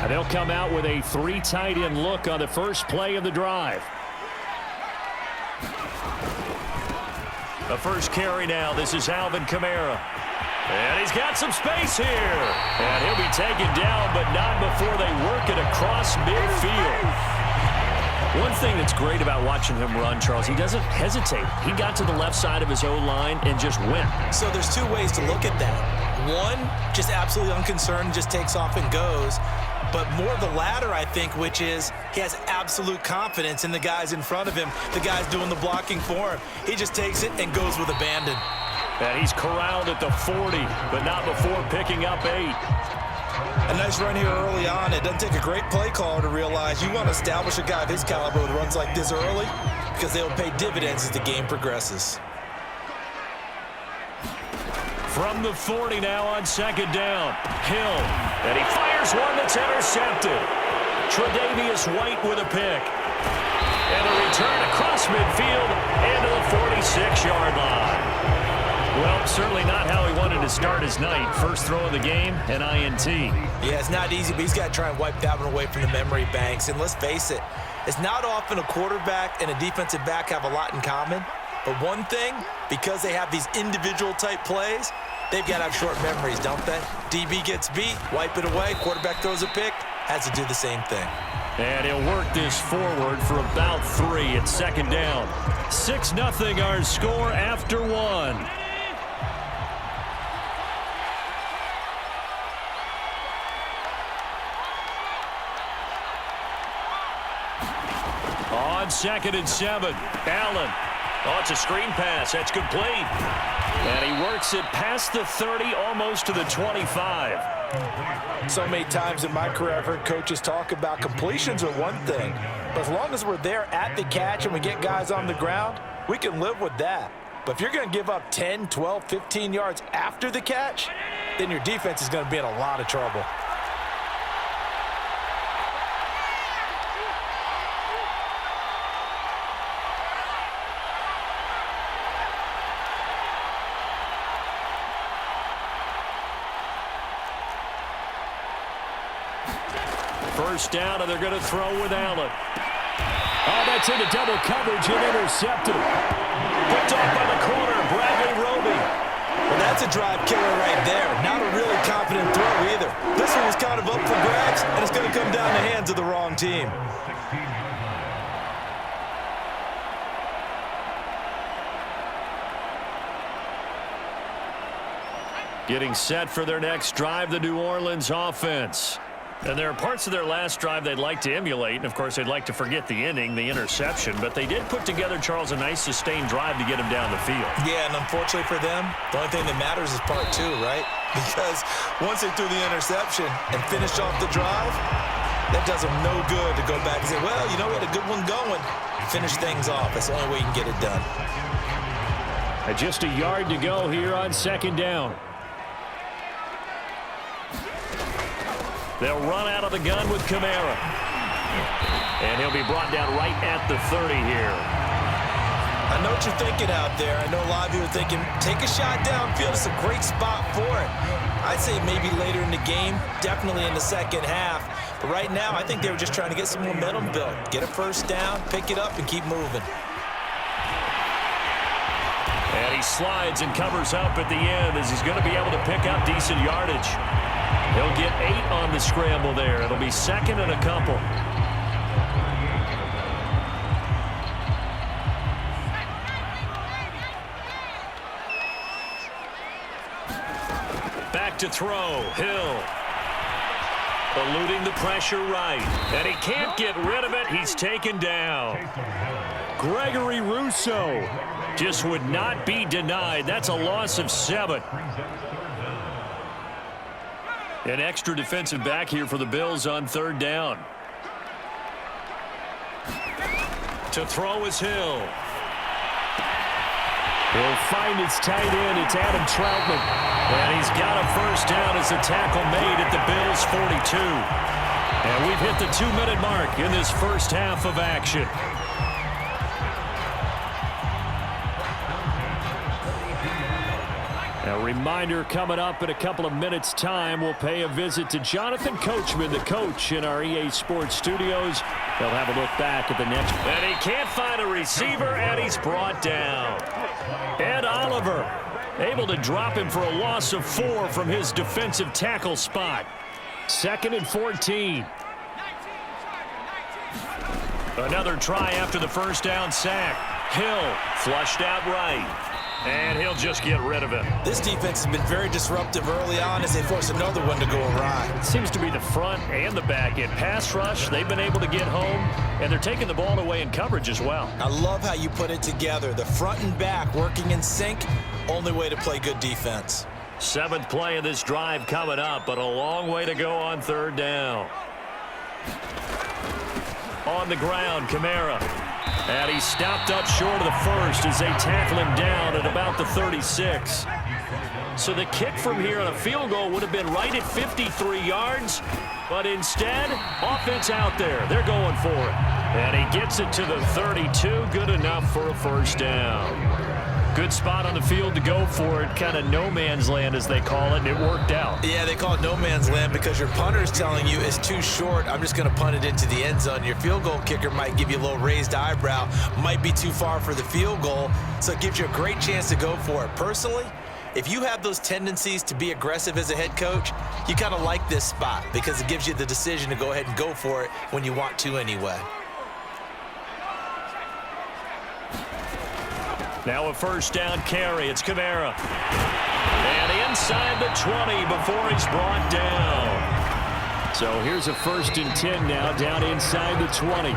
And they'll come out with a 3 tight end look on the first play of the drive. The first carry now. This is Alvin Kamara. And he's got some space here. And he'll be taken down, but not before they work it across midfield. One thing that's great about watching him run, Charles, he doesn't hesitate. He got to the left side of his O-line and just went. So there's 2 ways to look at that. One, just absolutely unconcerned, just takes off and goes. But more the latter, I think, which is he has absolute confidence in the guys in front of him, the guys doing the blocking for him. He just takes it and goes with abandon. And he's corralled at the 40, but not before picking up 8. A nice run here early on. It doesn't take a great play caller to realize you want to establish a guy of his caliber with runs like this early because they'll pay dividends as the game progresses. From the 40 now on second down. Hill. And he fires one that's intercepted. Tre'Davious White with a pick. And a return across midfield into the 46-yard line. Well, certainly not how he wanted to start his night. First throw of the game, an INT. Yeah, it's not easy, but he's got to try and wipe that one away from the memory banks. And let's face it, it's not often a quarterback and a defensive back have a lot in common. But one thing, because they have these individual type plays, they've got to have short memories, don't they? DB gets beat, wipe it away, quarterback throws a pick, has to do the same thing. And he'll work this forward for about 3 at second down. 6-0 our score after 1. On 2nd and 7, Allen. Oh, it's a screen pass. That's complete. And he works it past the 30, almost to the 25. So many times in my career I've heard coaches talk about completions are one thing. But as long as we're there at the catch and we get guys on the ground, we can live with that. But if you're going to give up 10, 12, 15 yards after the catch, then your defense is going to be in a lot of trouble. First down, and they're going to throw with Allen. Oh, that's into double coverage and intercepted. Picked off by the corner, Bradley Roby. Well, that's a drive killer right there. Not a really confident throw either. This one was kind of up for grabs, and it's going to come down the hands of the wrong team. Getting set for their next drive, the New Orleans offense. And there are parts of their last drive they'd like to emulate. And, of course, they'd like to forget the inning, the interception. But they did put together, Charles, a nice sustained drive to get him down the field. Yeah, and unfortunately for them, the only thing that matters is part 2, right? Because once they threw the interception and finished off the drive, that does them no good to go back and say, well, you know, we had a good one going. Finish things off. That's the only way you can get it done. And just a yard to go here on second down. They'll run out of the gun with Kamara. And he'll be brought down right at the 30 here. I know what you're thinking out there. I know a lot of you are thinking, take a shot downfield. It's a great spot for it. I'd say maybe later in the game, definitely in the second half. But right now, I think they were just trying to get some momentum built. Get a first down, pick it up, and keep moving. And he slides and covers up at the end as he's going to be able to pick up decent yardage. He'll get 8 on the scramble there. It'll be second and a couple. Back to throw. Hill. Eluding the pressure right. And he can't get rid of it. He's taken down. Gregory Rousseau just would not be denied. That's a loss of 7. An extra defensive back here for the Bills on third down. To throw is Hill. He'll find his tight end. It's Adam Troutman. And he's got a first down as the tackle made at the Bills' 42. And we've hit the 2-minute mark in this first half of action. Now Reminder coming up in a couple of minutes' time. We'll pay a visit to Jonathan Coachman, the coach in our EA Sports studios. They'll have a look back at the next. And he can't find a receiver, and he's brought down. Ed Oliver able to drop him for a loss of 4 from his defensive tackle spot. 2nd and 14. Another try after the first down sack. Hill flushed out right. And he'll just get rid of it. This defense has been very disruptive early on as they force another one to go awry. It seems to be the front and the back end. Pass rush, they've been able to get home, and they're taking the ball away in coverage as well. I love how you put it together. The front and back working in sync, only way to play good defense. 7th play of this drive coming up, but a long way to go on 3rd down. On the ground, Kamara. And he stopped up short of the first as they tackle him down at about the 36. So the kick from here on a field goal would have been right at 53 yards. But instead, offense out there. They're going for it. And he gets it to the 32. Good enough for a first down. Good spot on the field to go for it. Kind of no man's land, as they call it, and it worked out. Yeah, they call it no man's land because your punter is telling you it's too short. I'm just going to punt it into the end zone. Your field goal kicker might give you a little raised eyebrow. Might be too far for the field goal, so it gives you a great chance to go for it. Personally, if you have those tendencies to be aggressive as a head coach, you kind of like this spot because it gives you the decision to go ahead and go for it when you want to anyway. Now a first down carry. It's Kamara. And inside the 20 before he's brought down. So here's a 1st and 10 now down inside the 20.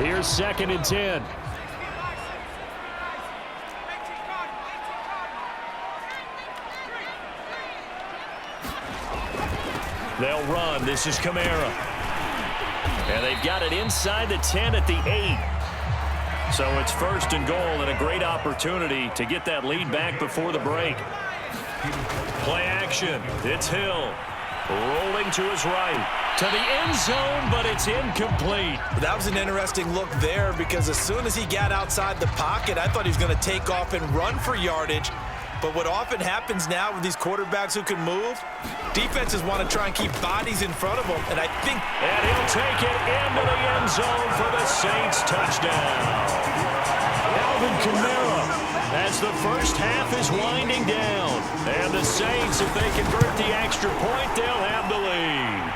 Here's 2nd and 10. They'll run. This is Kamara. And they've got it inside the 10 at the 8. So it's 1st and goal and a great opportunity to get that lead back before the break. Play action. It's Hill. Rolling to his right. To the end zone, but it's incomplete. That was an interesting look there because as soon as he got outside the pocket, I thought he was going to take off and run for yardage. But what often happens now with these quarterbacks who can move, defenses want to try and keep bodies in front of them, and I think... And he'll take it into the end zone for the Saints touchdown. Alvin Kamara, as the first half is winding down. And the Saints, if they convert the extra point, they'll have the lead.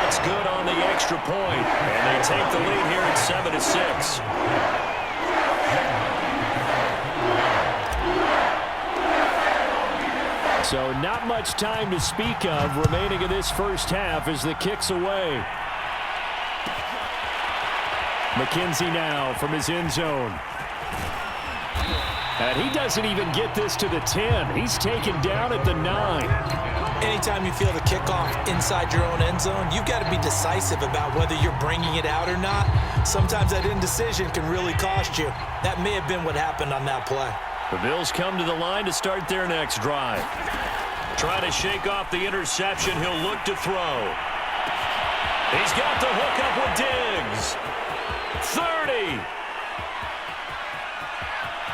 That's good on the extra point, and they take the lead here at 7-6. So not much time to speak of remaining in this first half as the kick's away. McKenzie now from his end zone. And he doesn't even get this to the 10. He's taken down at the 9. Anytime you feel the kickoff inside your own end zone, you've got to be decisive about whether you're bringing it out or not. Sometimes that indecision can really cost you. That may have been what happened on that play. The Bills come to the line to start their next drive. Try to shake off the interception. He'll look to throw. He's got the hook up with Diggs. 30.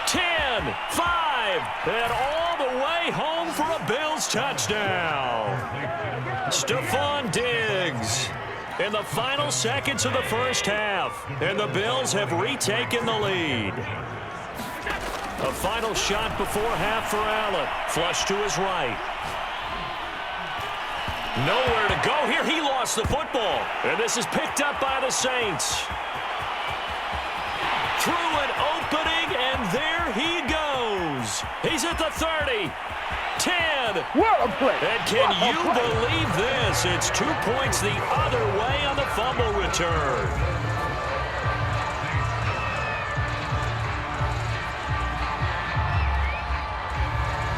10. 5. And all the way home for a Bills touchdown. Stephon Diggs in the final seconds of the first half. And the Bills have retaken the lead. A final shot before half for Allen. Flush to his right. Nowhere to go here. He lost the football. And this is picked up by the Saints. Through an opening, and there he goes. He's at the 30. 10. What a play. And can you believe this? It's 2 points the other way on the fumble return.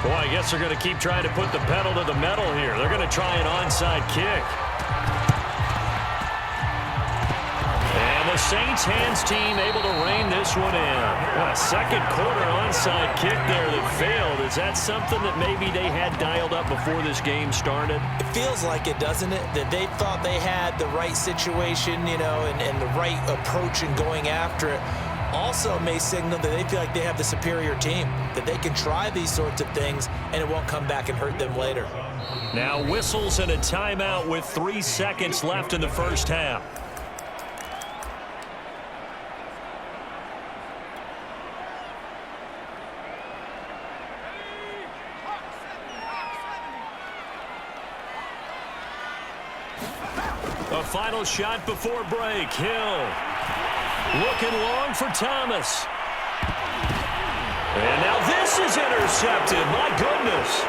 Boy, I guess they're going to keep trying to put the pedal to the metal here. They're going to try an onside kick. And the Saints hands team able to rein this one in. A second quarter onside kick there that failed. Is that something that maybe they had dialed up before this game started? It feels like it, doesn't it? That they thought they had the right situation, you know, and the right approach in going after it. Also may signal that they feel like they have the superior team, that they can try these sorts of things and it won't come back and hurt them later. Now whistles and a timeout with 3 seconds left in the first half. A final shot before break. Hill looking long for Thomas. And now this is intercepted. My goodness.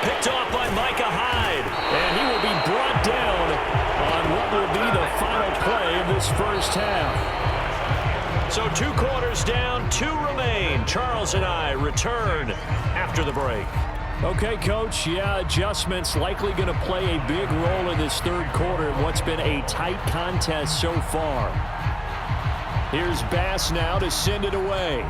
Picked off by Micah Hyde. And he will be brought down on what will be the final play of this first half. So 2 quarters down, 2 remain. Charles and I return after the break. Okay, Coach, yeah, adjustments likely going to play a big role in this third quarter in what's been a tight contest so far. Here's Bass now to send it away.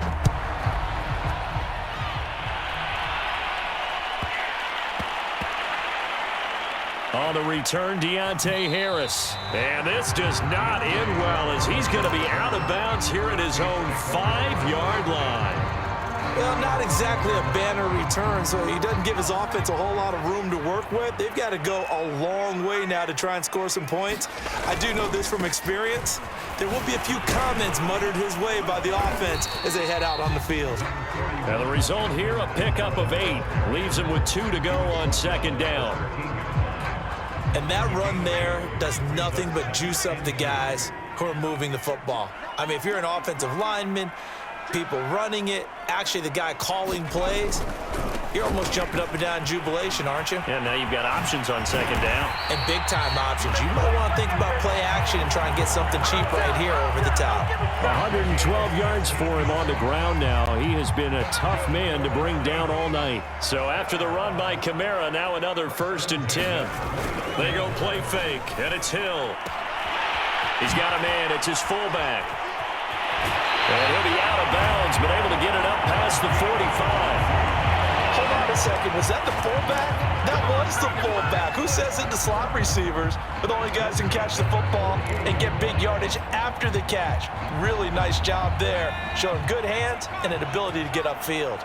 On the return, Deontay Harris. And this does not end well as he's going to be out of bounds here at his own 5-yard line. Well, not exactly a banner return, so he doesn't give his offense a whole lot of room to work with. They've got to go a long way now to try and score some points. I do know this from experience. There will be a few comments muttered his way by the offense as they head out on the field. Now the result here, a pickup of 8. Leaves him with 2 to go on second down. And that run there does nothing but juice up the guys who are moving the football. I mean, if you're an offensive lineman, people running it, actually the guy calling plays, you're almost jumping up and down in jubilation, aren't you? Yeah, now you've got options on second down. And big-time options. You might want to think about play action and try and get something cheap right here over the top. 112 yards for him on the ground now. He has been a tough man to bring down all night. So after the run by Kamara, now another 1st and 10. They go play fake, and it's Hill. He's got a man. It's his fullback. And he'll be out of bounds, but able to get it up past the 45. Hold on a second. Was that the fullback? That was the fullback. Who says it to slot receivers? But the only guys who can catch the football and get big yardage after the catch. Really nice job there. Showing good hands and an ability to get upfield.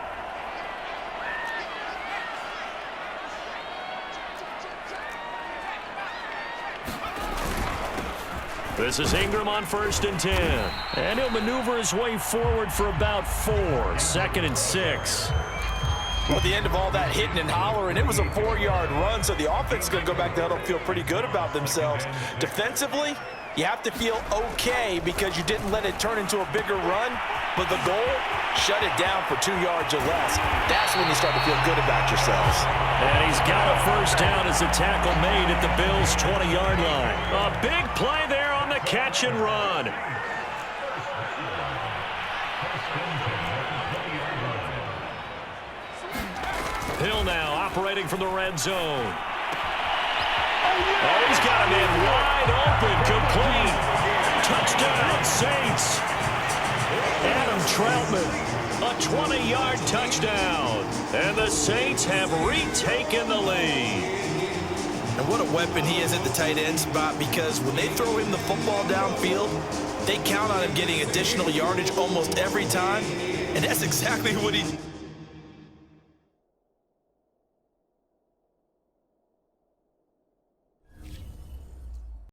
This is Ingram on 1st and 10. And he'll maneuver his way forward for about 4. 2nd and 6. Well, at the end of all that hitting and hollering, it was a 4-yard run, so the offense is going to go back to huddle and feel pretty good about themselves. Defensively, you have to feel okay because you didn't let it turn into a bigger run, but the goal, shut it down for 2 yards or less. That's when you start to feel good about yourselves. And he's got a first down as the tackle made at the Bills' 20-yard line. A big play there on the catch and run. Hill now operating from the red zone. Oh, he's got him in wide open, complete. Touchdown, Saints. Adam Troutman, a 20-yard touchdown. And the Saints have retaken the lead. And what a weapon he is at the tight end spot, because when they throw him the football downfield, they count on him getting additional yardage almost every time. And that's exactly what he